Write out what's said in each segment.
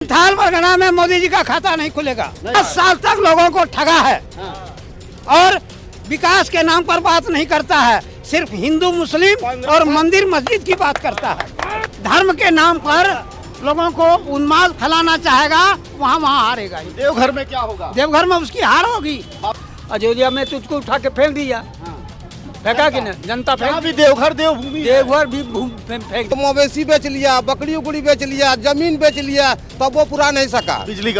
थाल परगना में मोदी जी का खाता नहीं खुलेगा। 10 साल तक लोगों को ठगा है और विकास के नाम पर बात नहीं करता है, सिर्फ हिंदू मुस्लिम और मंदिर मस्जिद की बात करता है। धर्म के नाम पर लोगों को उन्माद फैलाना चाहेगा, वहाँ हारेगा। देवघर में क्या होगा? देवघर में उसकी हार होगी। अयोध्या में तुझको उठा के फेंक दिया, फेंका कि नहीं? जनता फेंक भी देवघर देवभूमि, देवघर भी फेंक। मवेशी बेच लिया, बकरी उकड़ी बेच लिया, जमीन बेच लिया, तब वो पूरा नहीं सका। बिजली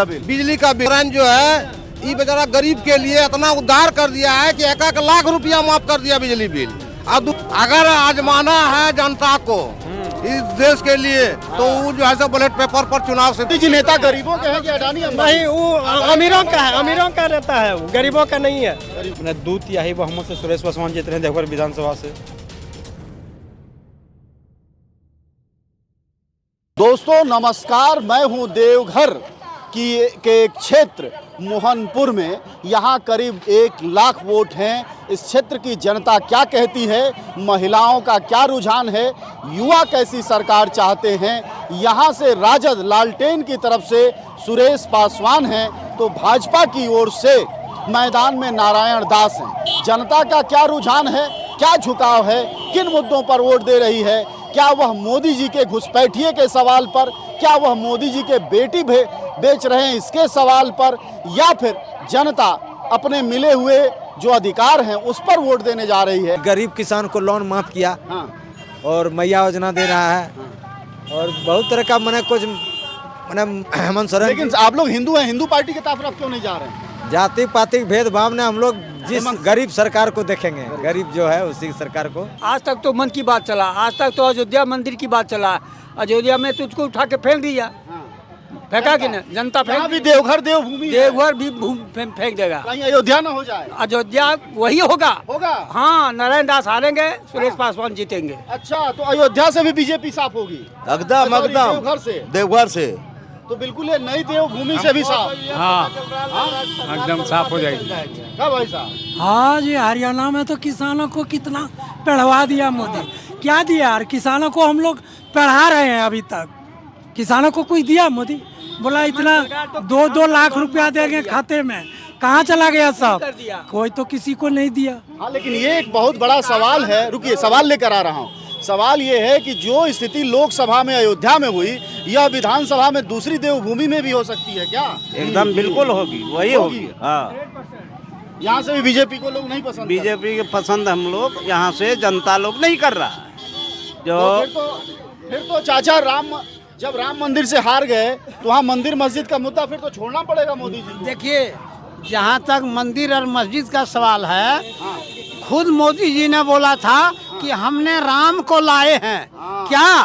का बिल जो है ये बेचारा गरीब के लिए इतना उद्धार कर दिया है कि 1-1 लाख रुपया माफ कर दिया बिजली बिल। अब अगर आजमाना है जनता को इस देश के लिए तो वो जो है सब बैलेट पेपर पर चुनाव से जी नेता गरीबों के हैं कि अडानी अंबानी? नहीं, वो अमीरों का है, अमीरों का रहता है, वो गरीबों का नहीं है। अपने 2/3 बहुमत से सुरेश पासवान जीत रहे हैं देवघर विधानसभा से। दोस्तों नमस्कार, मैं हूं देवघर के एक क्षेत्र मोहनपुर में। यहाँ करीब 1 लाख वोट हैं। इस क्षेत्र की जनता क्या कहती है, महिलाओं का क्या रुझान है, युवा कैसी सरकार चाहते हैं। यहाँ से राजद लालटेन की तरफ से सुरेश पासवान हैं तो भाजपा की ओर से मैदान में नारायण दास हैं। जनता का क्या रुझान है, क्या झुकाव है, किन मुद्दों पर वोट दे रही है? क्या वह मोदी जी के घुसपैठिए के सवाल पर, क्या वह मोदी जी के बेटी बेच रहे हैं इसके सवाल पर, या फिर जनता अपने मिले हुए जो अधिकार हैं उस पर वोट देने जा रही है? गरीब किसान को लोन माफ किया और मैया योजना दे रहा है और बहुत तरह का मैंने कुछ मनसरन। लेकिन आप लोग हिंदू हैं, हिंदू पार्टी के तरफ क्यों नहीं जा रहे हैं? जाति पाति भेदभाव ने हम लोग जिस गरीब सरकार को देखेंगे, गरीब जो है उसी सरकार को। आज तक तो मन की बात चला, आज तक तो अयोध्या मंदिर की बात चला। अयोध्या में तुझको उठा के फेंक दिया, फेंका कि नहीं? जनता फेंक। भी देवघर देवभूमि, देवघर भी फेंक देगा। कहीं अयोध्या ना हो जाए। अयोध्या वही होगा। हाँ, नारायण दास हारेंगे, सुरेश पासवान जीतेंगे। अच्छा, तो अयोध्या से भी बीजेपी साफ होगी? एकदम देवघर से तो बिल्कुल ये नई देवभूमि से भी साफ। हाँ, एकदम साफ हो जाएगी। क्या भाई साहब? हाँ जी, हरियाणा में तो किसानों को कितना पढ़वा दिया मोदी। क्या दिया यार, किसानों को हम लोग पढ़ा रहे हैं अभी तक। किसानों को कुछ दिया मोदी? बोला इतना 2-2 लाख रुपया देंगे खाते में, कहाँ चला गया सब? कोई तो किसी को नहीं दिया। हाँ, लेकिन ये एक बहुत बड़ा सवाल है। रुकिए, सवाल लेकर आ रहा हूँ। सवाल ये है कि जो स्थिति लोकसभा में अयोध्या में हुई, यह विधानसभा में दूसरी देवभूमि में भी हो सकती है क्या? एकदम बिल्कुल होगी, वही होगी। हाँ, यहाँ से भी बीजेपी को लोग नहीं पसंद। बीजेपी के पसंद हम लोग यहाँ से जनता लोग नहीं कर रहा है। फिर तो चाचा जब राम मंदिर से हार गए तो वहाँ मंदिर मस्जिद का मुद्दा फिर तो छोड़ना पड़ेगा मोदी जी को। देखिए, जहाँ तक मंदिर और मस्जिद का सवाल है, खुद मोदी जी ने बोला था कि हमने राम को लाए हैं। क्या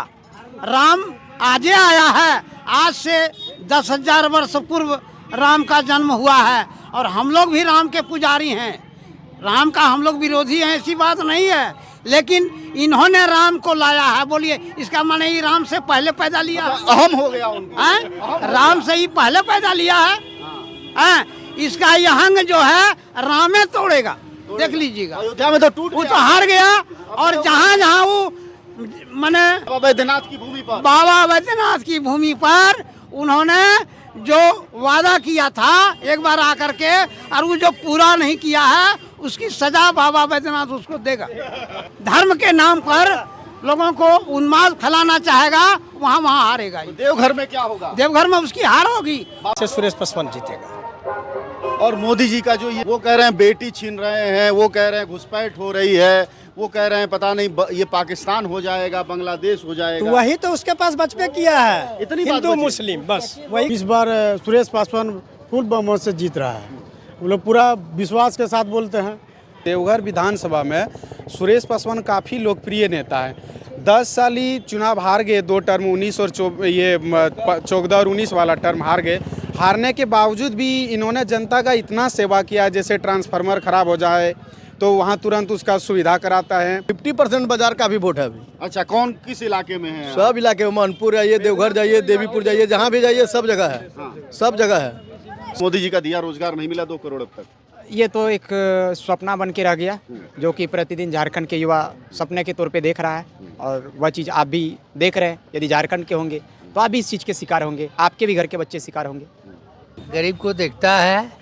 राम आजे आया है? आज से 10,000 वर्ष पूर्व राम का जन्म हुआ है और हम लोग भी राम के पुजारी हैं। राम का हम लोग विरोधी हैं, ऐसी बात नहीं है, लेकिन इन्होंने राम को लाया है। बोलिए, इसका माने ही राम से पहले पैदा लिया है? अहम हो गया उनका। राम से ही पहले पैदा लिया है। इसका यहंग जो है रामे तोड़ेगा, देख लीजिएगा। अयोध्या में तो टूट वो तो हार गया। और जहाँ वो माने बाबा बैद्यनाथ की भूमि पर, बाबा बैद्यनाथ की भूमि पर उन्होंने जो वादा किया था एक बार आकर के, और वो जो पूरा नहीं किया है उसकी सजा बाबा बैद्यनाथ उसको देगा। धर्म के नाम पर लोगों को उन्माद फैलाना चाहेगा, वहाँ हारेगा। देवघर में क्या होगा? देवघर में उसकी हार होगी। सुरेश पासवान जीतेगा। और मोदी जी का जो ये वो कह रहे हैं बेटी छीन रहे हैं, वो कह रहे हैं घुसपैठ हो रही है, वो कह रहे हैं पता नहीं ये पाकिस्तान हो जाएगा, बांग्लादेश हो जाएगा। तो वही तो उसके पास बचपे किया है, इतनी बात हिंदू बची। मुस्लिम बस वही। इस बार सुरेश पासवान फुल बहुमत से जीत रहा है। वो लोग पूरा विश्वास के साथ बोलते हैं। देवघर विधानसभा में सुरेश पासवान काफ़ी लोकप्रिय नेता है। 10 साल ही चुनाव हार गए, 2 टर्म 19 और 14 और 19 वाला टर्म हार गए। हारने के बावजूद भी इन्होंने जनता का इतना सेवा किया, जैसे ट्रांसफार्मर खराब हो जाए तो वहाँ तुरंत उसका सुविधा कराता है। 50% बाजार का भी वोट है अभी। अच्छा, कौन किस इलाके में है? सब इलाके में, मोहनपुर जाइए, देवघर जाइए, देवीपुर जाइए, जहाँ भी जाइए सब जगह है। सब जगह है। मोदी जी का दिया रोजगार नहीं मिला 2 करोड़ अब तक। ये तो एक सपना बन के रह गया, जो कि प्रतिदिन झारखंड के युवा सपने के तौर पे देख रहा है, और वह चीज़ आप भी देख रहे हैं। यदि झारखंड के होंगे तो आप भी इस चीज़ के शिकार होंगे, आपके भी घर के बच्चे शिकार होंगे। गरीब को देखता है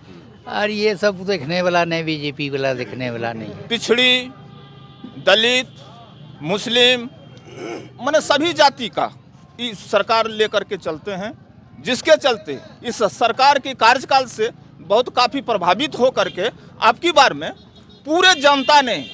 और ये सब देखने वाला नहीं, बीजेपी वाला देखने वाला नहीं। पिछड़ी, दलित, मुस्लिम, माने सभी जाति का इस सरकार लेकर के चलते हैं, जिसके चलते इस सरकार के कार्यकाल से बहुत काफ़ी प्रभावित हो करके आपकी बार में पूरे जनता ने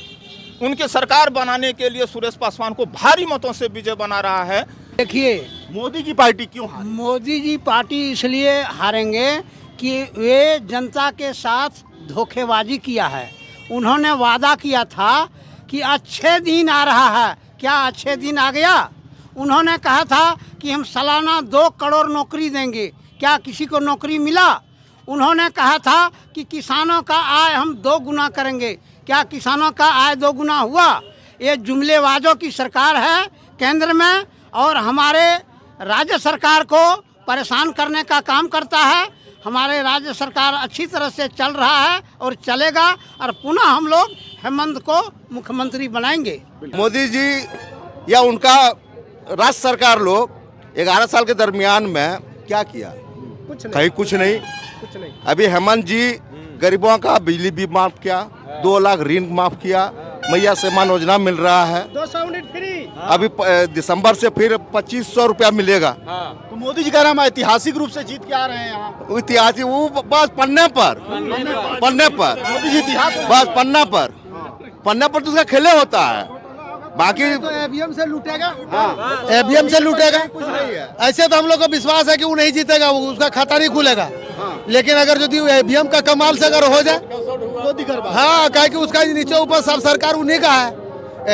उनके सरकार बनाने के लिए सुरेश पासवान को भारी मतों से विजय बना रहा है। देखिए, मोदी की पार्टी क्यों हारी? मोदी जी पार्टी इसलिए हारेंगे कि वे जनता के साथ धोखेबाजी किया है। उन्होंने वादा किया था कि अच्छे दिन आ रहा है, क्या अच्छे दिन आ गया? उन्होंने कहा था कि हम सालाना 2 करोड़ नौकरी देंगे, क्या किसी को नौकरी मिला? उन्होंने कहा था कि किसानों का आय हम 2 गुना करेंगे, क्या किसानों का आय 2 गुना हुआ? ये जुमलेबाजों की सरकार है केंद्र में, और हमारे राज्य सरकार को परेशान करने का काम करता है। हमारे राज्य सरकार अच्छी तरह से चल रहा है और चलेगा, और पुनः हम लोग हेमंत को मुख्यमंत्री बनाएंगे। मोदी जी या उनका राज्य सरकार लोग 11 साल के दरमियान में क्या किया? कहीं कुछ नहीं। अभी हेमंत जी गरीबों का बिजली भी माफ किया, 2 लाख ऋण माफ किया, मैया सम्मान योजना मिल रहा है, 200 यूनिट फ्री। अभी दिसंबर से फिर 2500 रुपया मिलेगा। तो मोदी जी कह रहे हैं हम ऐतिहासिक रूप से जीत के आ रहे हैं यहाँ। इतिहास वो बस पन्ने पर मोदी जी इतिहास बस पन्ना पर तो उसका खेले होता है, बाकी तो ईवीएम से लूटेगा। ईवीएम से लूटेगा। ऐसे तो हम लोग को विश्वास है कि वो नहीं जीतेगा, उसका खाता नहीं खुलेगा। लेकिन अगर यदि ईवीएम का कमाल से अगर हो जाए तो दिक्कत बात। हाँ, क्या कि उसका नीचे ऊपर सब सरकार उन्हीं का है,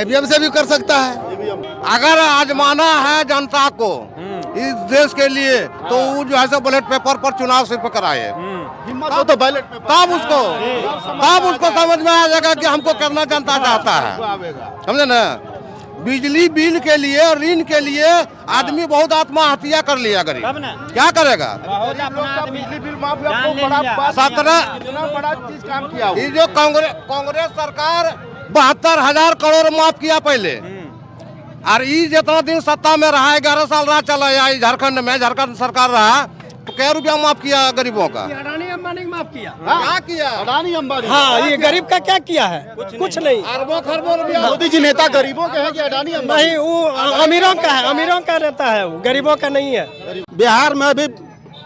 ईवीएम से भी कर सकता है। अगर आजमाना है जनता को इस देश के लिए, तो वो जो है सो बैलेट पेपर पर चुनाव सिर्फ कराए। हिम्मत हो तो बैलेट पेपर। तब उसको समझ में आ जाएगा कि हमको करना जनता चाहता है, समझे ना। बिजली बिल के लिए, ऋण के लिए आदमी बहुत आत्महत्या कर लिया। गरीब क्या करेगा? बिजली बिल माफ बड़ा 17 चीज काम किया। ये जो कांग्रेस सरकार 72,000 करोड़ माफ किया पहले, और ये जितना दिन सत्ता में रहा, 11 साल रहा चला या झारखंड में, झारखंड सरकार रहा, तो क्या रुपया माफ किया गरीबों का? अडानी अंबानी माफ किया। क्या किया? अडानी अंबानी। हाँ, ये गरीब का क्या किया है? कुछ नहीं। अरबों खरबों रुपया। मोदी जी नेता गरीबों के हैं कि अडानी अंबानी? नहीं, वो अमीरों का है, अमीरों का रहता है, वो गरीबों का नहीं है। बिहार में अभी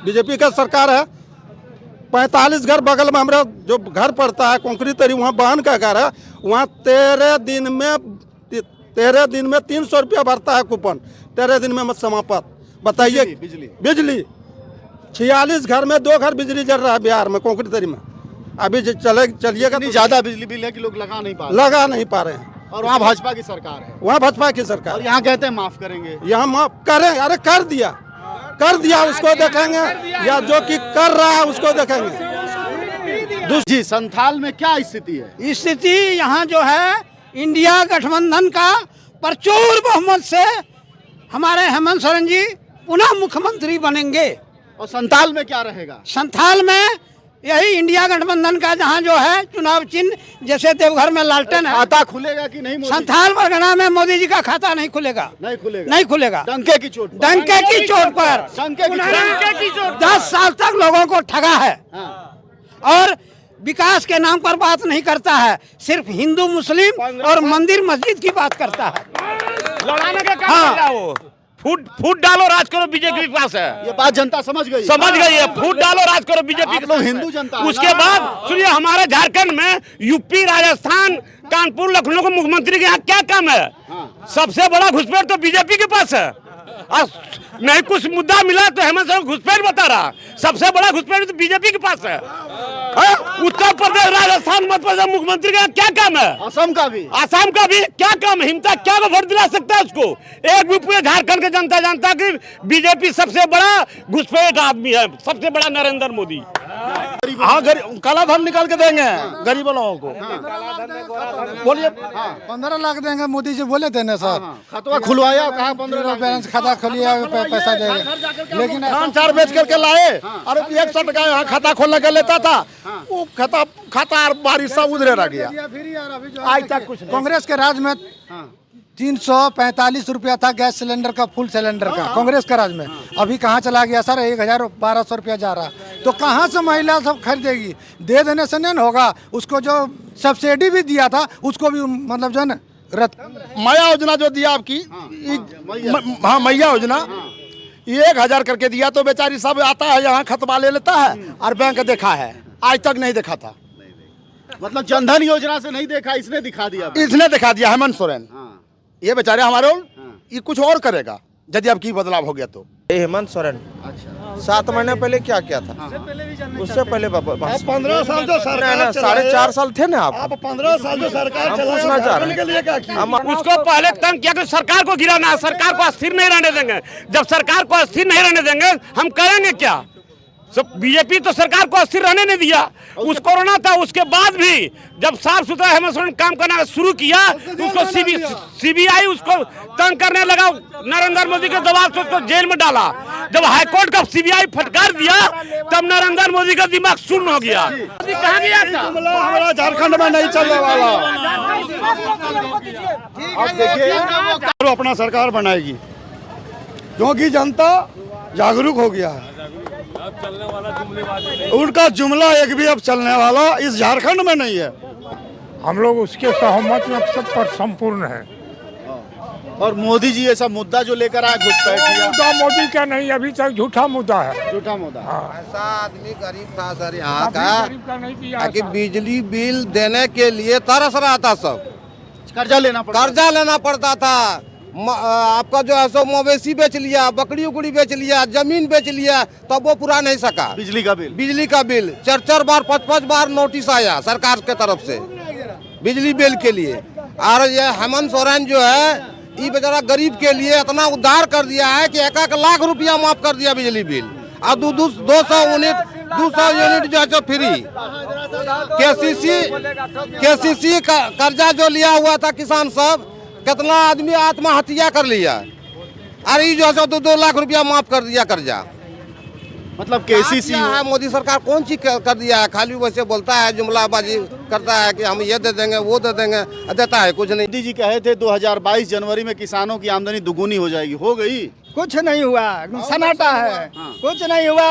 बीजेपी का सरकार है, 45 घर बगल में हमारा जो घर पड़ता है कंक्रीट तरी, वहाँ बहन का घर है, वहाँ 13 दिन में 300 रुपया भरता है कूपन, 13 दिन में मत समाप्त। बताइए, बिजली 46 घर में 2 घर बिजली जल रहा है बिहार में कंक्रीट तरी में। अभी चलिएगा तो ज्यादा बिजली बिल है कि लोग लगा नहीं पा रहे हैं। और वहाँ भाजपा की सरकार है। वहाँ भाजपा की सरकार, और यहाँ कहते हैं माफ करेंगे। यहाँ माफ करें, अरे कर दिया उसको देखेंगे, या जो कि कर रहा है उसको देखेंगे। जी, संथाल में क्या स्थिति है? स्थिति यहाँ जो है, इंडिया गठबंधन का प्रचुर बहुमत से हमारे हेमंत सोरेन जी पुनः मुख्यमंत्री बनेंगे। और संथाल में क्या रहेगा? संथाल में यही इंडिया गठबंधन का जहाँ जो है चुनाव चिन्ह, जैसे देवघर में लालटेन है। खाता खुलेगा कि नहीं? संथाल परगना में मोदी जी का खाता नहीं खुलेगा। नहीं खुलेगा। डंके की चोट पर 10 साल तक लोगों को ठगा है, और विकास के नाम पर बात नहीं करता है, सिर्फ हिंदू मुस्लिम और मंदिर मस्जिद की बात करता है। लड़ाने का काम कर रहा है वो। फूट डालो, राज करो, बीजेपी के पास है। ये बात जनता समझ गई है। फूट डालो, राज करो, बीजेपी लोग हिंदू जनता। उसके बाद सुनिए, हमारे झारखंड में यूपी, राजस्थान, कानपुर, लखनऊ के मुख्यमंत्री के यहाँ क्या काम है? सबसे बड़ा घुसपैठ तो बीजेपी के पास है। नहीं कुछ मुद्दा मिला तो हेमंत सोरेन घुसपैठ बता रहा, सबसे बड़ा घुसपैठ तो बीजेपी के पास है। उत्तर प्रदेश, राजस्थान, मध्य प्रदेश मुख्यमंत्री का क्या काम है? असम का भी क्या काम है? हिम्मत क्या को वोट दिला सकता है उसको? एक भी पूरे झारखंड के जनता जानता कि बीजेपी सबसे बड़ा घुसपैठ आदमी है, सबसे बड़ा नरेंद्र मोदी। हाँ, काला धन निकाल के देंगे गरीबों लोगों को। बोलिए। 15 लाख देंगे, मोदी जी बोले थे ना सर। खाता खुलवाया, कहा 15 लाख बैलेंस खाता खोलिए, पैसा देंगे। लेकिन धान चार बेच करके लाए, और 61 का यहाँ खाता खोलने के लेता था, वो खाता बारिश सब उधरे रह गया। आज तक कुछ कांग्रेस के राज में 345 रुपया था गैस सिलेंडर का, फुल सिलेंडर का, कांग्रेस का राज में। अभी कहाँ चला गया सर? 1000-1200 रुपया जा रहा है। तो कहाँ से महिला सब खरीदेगी? दे देने से नहीं होगा। उसको जो सब्सिडी भी दिया था उसको भी मतलब जो है ना माया योजना जो दिया आपकी, हाँ मैया योजना, ये 1000 करके दिया तो बेचारी सब आता है यहाँ खतबा ले लेता है और बैंक देखा है, आज तक नहीं देखा था। मतलब जनधन योजना से नहीं देखा, इसने दिखा दिया, इसने दिखा दिया हेमंत सोरेन। ये बेचारे हमारे ये कुछ और करेगा यदि अब की बदलाव हो गया तो। हेमंत सोरेन 7 महीने पहले क्या किया था? उससे पहले 15 साल जो सरकार 4.5 साल थे ना आप 15 साल जो सरकार पूछना चाह रहे हैं। उसको पहले तंग किया कि सरकार को गिराना है, सरकार को अस्थिर नहीं रहने देंगे। जब सरकार को अस्थिर नहीं रहने देंगे हम करेंगे क्या? सब बीजेपी तो सरकार को अस्थिर रहने नहीं दिया। उस कोरोना था, उसके बाद भी जब साफ सुथरा हेमंत सोरेन काम करना शुरू किया तो उसको सीबीआई उसको तंग करने लगा, नरेंद्र मोदी के दबाव से उसको जेल में डाला। जब हाईकोर्ट का सीबीआई फटकार दिया तब नरेंद्र मोदी का दिमाग शून्य हो गया। कहाँ गया था? हमारा झारखंड में नहीं चलने वाला। अब देखिए तो अपना सरकार बनाएगी क्योंकि जनता जागरूक हो गया है। उनका जुमला एक भी अब चलने वाला इस झारखंड में नहीं है। हम लोग उसके सहमत में सब पर संपूर्ण है। और मोदी जी ऐसा मुद्दा जो लेकर आए घुसपैठ मुद्दा मोदी का नहीं, अभी तक झूठा मुद्दा है। झूठा मुद्दा। ऐसा आदमी गरीब था सर यहाँ का कि बिजली बिल देने के लिए तरस रहा था, सब कर्जा लेना पड़ता था। आपका जो है सो मवेशी बेच लिया, बकरी उकड़ी बेच लिया, जमीन बेच लिया, तब वो पूरा नहीं सका। बिजली का बिल 4 बार 5 बार नोटिस आया सरकार के तरफ से बिजली बिल के लिए। और ये हेमंत सोरेन जो है ये बेचारा गरीब के लिए इतना उद्धार कर दिया है कि 1 लाख रुपया माफ कर दिया बिजली बिल। और 200 यूनिट जो है फ्री। केसीसी कर्जा जो लिया हुआ था किसान सब, कितना आदमी आत्महत्या कर लिया। अरे ये जो है 2 लाख रुपया माफ कर दिया कर्जा। मतलब केसीसी है, मोदी सरकार कौन चीज कर दिया है? खाली वैसे बोलता है, जुमलाबाजी करता है कि हम ये दे देंगे वो दे देंगे, देता है कुछ नहीं। मोदी जी कहे थे 2022 जनवरी में किसानों की आमदनी दुगुनी हो जाएगी, हो गई? कुछ नहीं हुआ, सन्नाटा है। कुछ नहीं हुआ।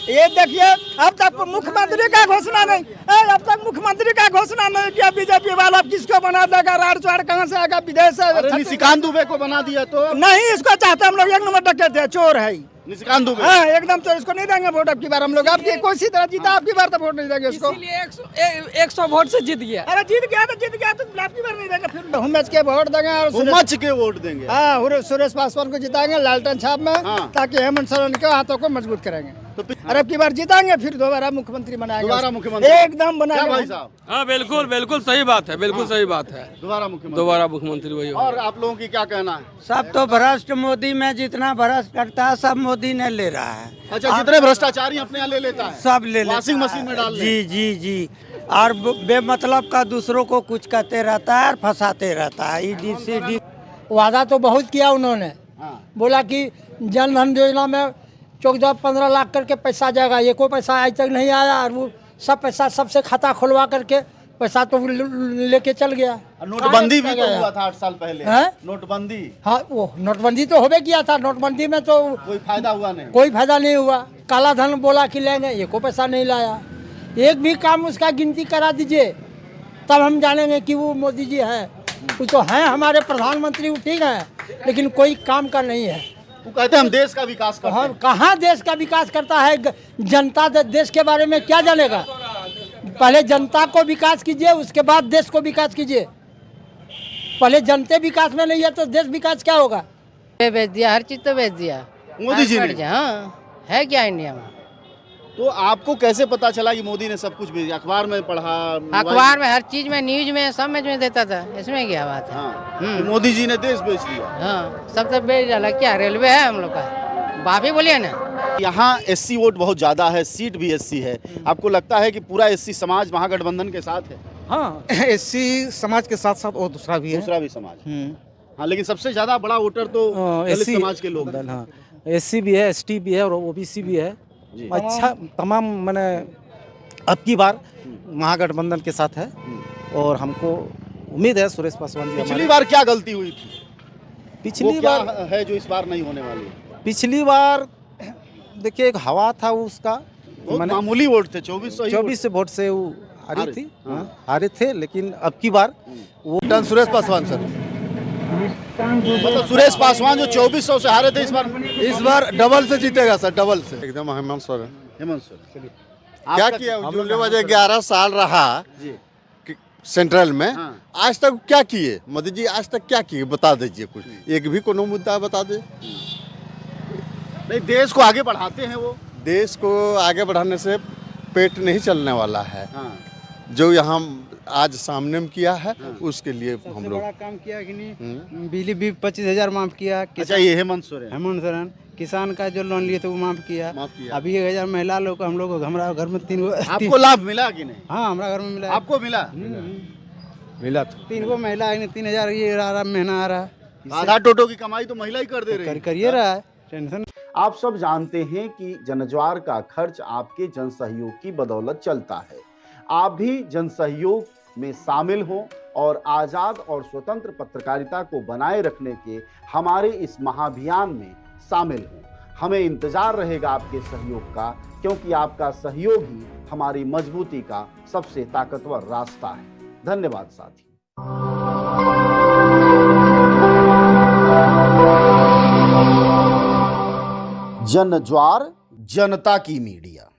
ये देखिए अब तक मुख्यमंत्री का घोषणा नहीं, अब तक मुख्यमंत्री का घोषणा नहीं किया। बीजेपी वाला किसको बना देगा? राड़ चुहाड़ कहाँ से आएगा? विदेश से निशिकांत दुबे को बना दिया तो नहीं, इसको चाहते हम लोग 1 नंबर डकैत है, चोर है निशिकांत दुबे। हाँ एकदम, तो इसको नहीं देंगे वोट अब की बार हम लोग। आपकी कोई तरह जीता, आपकी बार तो वोट नहीं देंगे इसको। 100 वोट से जीत गया। अरे जीत गया तो आपकी बार नहीं देंगे। फिर हुम्मच के वोट देंगे और मच के वोट देंगे। हाँ, सुरेश पासवान को जिताएंगे लालटेन छाप में, ताकि हेमंत सोरेन के हाथों को मजबूत करेंगे। तो अरे अब की बार जीतेंगे, फिर दोबारा मुख्यमंत्री बनाएंगे। दोबारा मुख्यमंत्री एकदम बनाएंगे भाई साहब। हाँ बिल्कुल सही बात है, बिल्कुल सही बात है। दोबारा मुख्यमंत्री वही। और आप लोगों की क्या कहना है? सब तो भ्रष्ट मोदी में जितना भ्रष्ट करता है सब मोदी ने ले रहा है। अच्छा, जितने भ्रष्टाचारी अपने यहाँ ले लेता है सब ले लेता है, वॉशिंग मशीन में डाल। जी। और बेमतलब का दूसरों को कुछ कहते रहता है और फंसाते रहता है। EDCD वादा तो बहुत किया उन्होंने। बोला कि जन धन योजना में 14-15 लाख करके पैसा जाएगा, ये कोई पैसा आज तक नहीं आया। और वो सब पैसा सबसे खाता खुलवा करके पैसा तो लेके चल गया। नोटबंदी भी तो हुआ था 8 साल पहले। नोटबंदी, हाँ वो नोटबंदी तो होबे किया था। नोटबंदी में तो कोई फायदा हुआ नहीं, कोई फायदा नहीं हुआ। काला धन बोला कि लेंगे, ये कोई पैसा नहीं लाया। एक भी काम उसका गिनती करा दीजिए तब हम जानेंगे कि वो मोदी जी है। वो तो हैं हमारे प्रधानमंत्री, वो ठीक है, लेकिन कोई काम का नहीं है। वो कहते हैं हम देश का विकास करते हैं। कहाँ देश का विकास करता है? जनता देश के बारे में क्या जानेगा? पहले जनता को विकास कीजिए, उसके बाद देश को विकास कीजिए। पहले जनते विकास में नहीं है तो देश विकास क्या होगा? बेच दिया, हर चीज तो बेच दिया मोदी जी ने। हाँ, है क्या इंडिया में? तो आपको कैसे पता चला कि मोदी ने सब कुछ भेजा? अखबार में पढ़ा? अखबार में, हर चीज में, न्यूज में, सब में देता था। इसमें क्या बात है? तो मोदी जी ने देश बेच दिया। हाँ, सब तो बेच डाला। क्या रेलवे है हम लोग का? बाप ही बोलिए ना। यहाँ SC वोट बहुत ज्यादा है, सीट भी SC है। आपको लगता है कि पूरा SC समाज महागठबंधन के साथ है? हाँ, SC समाज के साथ साथ और दूसरा भी समाज। हाँ, लेकिन सबसे ज्यादा बड़ा वोटर तो दलित समाज के लोग हैं। हाँ, SC भी है, ST भी है और OBC भी है। अच्छा, तमाम मैंने अब की बार महागठबंधन के साथ है और हमको उम्मीद है सुरेश पासवान जी पिछली बार क्या गलती हुई थी, पिछली वो क्या बार है जो इस बार नहीं होने वाली है? पिछली बार देखिए एक हवा था उसका, बहुत मामूली वोट थे, 24 वोट से वो हारी थी, हारे थे, लेकिन अब की बार वो सुरेश पासवान सर, मतलब सुरेश पासवान जो 2400 से हारे थे, इस बार डबल से जीतेगा सर, डबल से एकदम हेमंत सोरेन। हेमंत सोरेन क्या किया जो वजह 11 साल रहा सेंट्रल में, आज तक क्या किए मोदी जी, आज तक क्या किए बता दीजिए कुछ, एक भी कोनो मुद्दा बता दे। नहीं, देश को आगे बढ़ाते हैं वो, देश को आगे बढ़ाने से पेट नहीं चलने वाला है। जो यहाँ आज सामने में किया है उसके लिए हम लोग बड़ा काम किया कि नहीं, बिजली भी 25,000 माफ किया। अच्छा, ये हेमंत सोरेन किसान का जो लोन लिए थे वो माफ किया। अभी 1,000 महिला लोग हम लोग, हमारा घर में 3 आपको लाभ मिला कि नहीं? हाँ, हमारा घर में मिला। आपको मिला? मिला तो 3 को महिला है, 3,000 ये आ रहा महीना आ रहा। आधा टोटो की कमाई तो महिला ही कर दे रही है। करिए रहा है, टेंशन। आप सब जानते हैं कि जनज्वार का खर्च आपके जनसहयोग की बदौलत चलता है। आप भी जनसहयोग में शामिल हों और आज़ाद और स्वतंत्र पत्रकारिता को बनाए रखने के हमारे इस महाअभियान में शामिल हों। हमें इंतजार रहेगा आपके सहयोग का, क्योंकि आपका सहयोग ही हमारी मजबूती का सबसे ताकतवर रास्ता है। धन्यवाद साथी। जनज्वार, जनता की मीडिया।